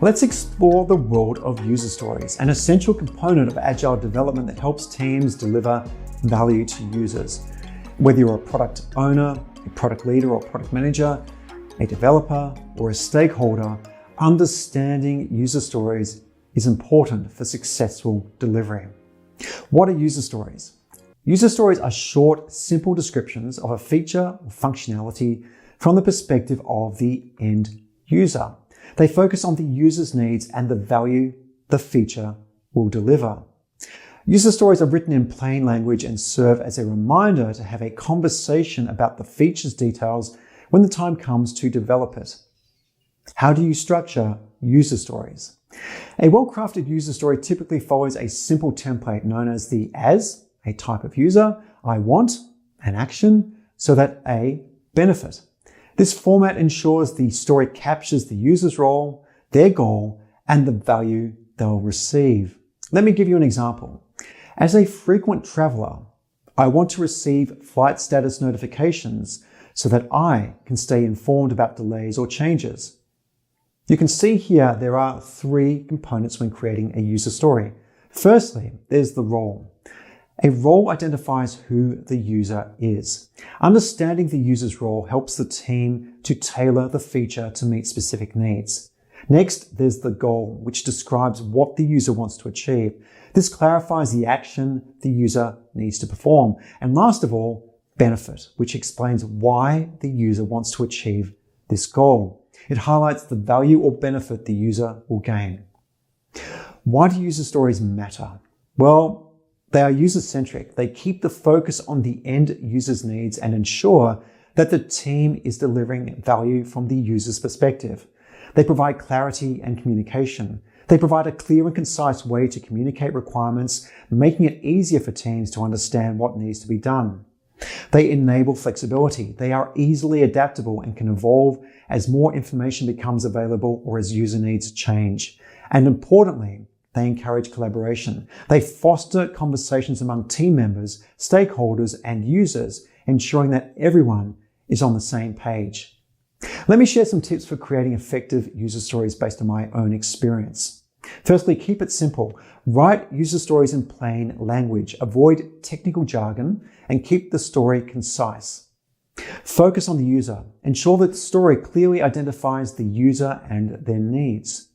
Let's explore the world of user stories, an essential component of Agile development that helps teams deliver value to users. Whether you're a product owner, a product leader or product manager, a developer or a stakeholder, understanding user stories is important for successful delivery. What are user stories? User stories are short, simple descriptions of a feature or functionality from the perspective of the end user. They focus on the user's needs and the value the feature will deliver. User stories are written in plain language and serve as a reminder to have a conversation about the feature's details when the time comes to develop it. How do you structure user stories? A well-crafted user story typically follows a simple template known as the as, a type of user, I want, an action, so that a benefit. This format ensures the story captures the user's role, their goal, and the value they'll receive. Let me give you an example. As a frequent traveler, I want to receive flight status notifications so that I can stay informed about delays or changes. You can see here there are three components when creating a user story. Firstly, there's the role. A role identifies who the user is. Understanding the user's role helps the team to tailor the feature to meet specific needs. Next, there's the goal, which describes what the user wants to achieve. This clarifies the action the user needs to perform. And last of all, benefit, which explains why the user wants to achieve this goal. It highlights the value or benefit the user will gain. Why do user stories matter? Well, they are user-centric. They keep the focus on the end user's needs and ensure that the team is delivering value from the user's perspective. They provide clarity and communication. They provide a clear and concise way to communicate requirements, making it easier for teams to understand what needs to be done. They enable flexibility. They are easily adaptable and can evolve as more information becomes available or as user needs change. And importantly, they encourage collaboration. They foster conversations among team members, stakeholders, and users, ensuring that everyone is on the same page. Let me share some tips for creating effective user stories based on my own experience. Firstly, keep it simple. Write user stories in plain language. Avoid technical jargon and keep the story concise. Focus on the user. Ensure that the story clearly identifies the user and their needs.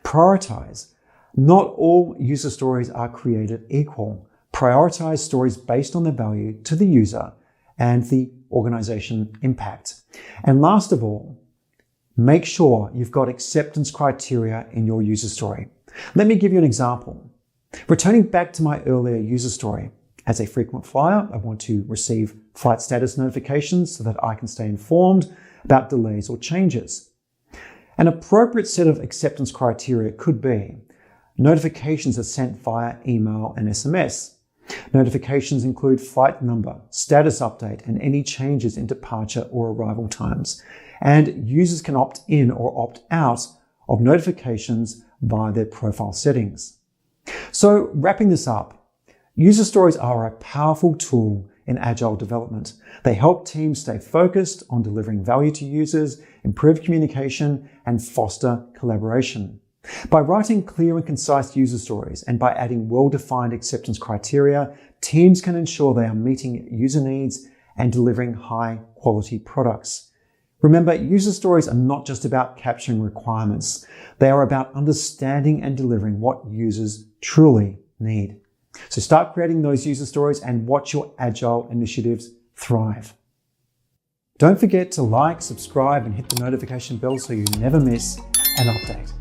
Prioritize. Not all user stories are created equal. Prioritize stories based on their value to the user and the organization impact. And last of all, make sure you've got acceptance criteria in your user story. Let me give you an example. Returning back to my earlier user story, as a frequent flyer, I want to receive flight status notifications so that I can stay informed about delays or changes. An appropriate set of acceptance criteria could be: notifications are sent via email and SMS. Notifications include flight number, status update, and any changes in departure or arrival times. And users can opt in or opt out of notifications via their profile settings. So wrapping this up, user stories are a powerful tool in Agile development. They help teams stay focused on delivering value to users, improve communication, and foster collaboration. By writing clear and concise user stories and by adding well-defined acceptance criteria, teams can ensure they are meeting user needs and delivering high-quality products. Remember, user stories are not just about capturing requirements. They are about understanding and delivering what users truly need. So start creating those user stories and watch your Agile initiatives thrive. Don't forget to like, subscribe, and hit the notification bell so you never miss an update.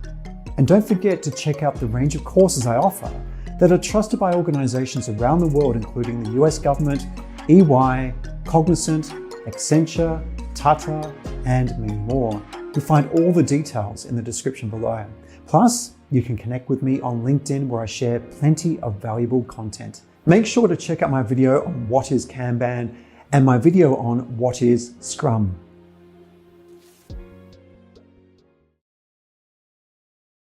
And don't forget to check out the range of courses I offer that are trusted by organizations around the world, including the US government, EY, Cognizant, Accenture, Tata, and many more. You'll find all the details in the description below. Plus, you can connect with me on LinkedIn, where I share plenty of valuable content. Make sure to check out my video on what is Kanban and my video on what is Scrum.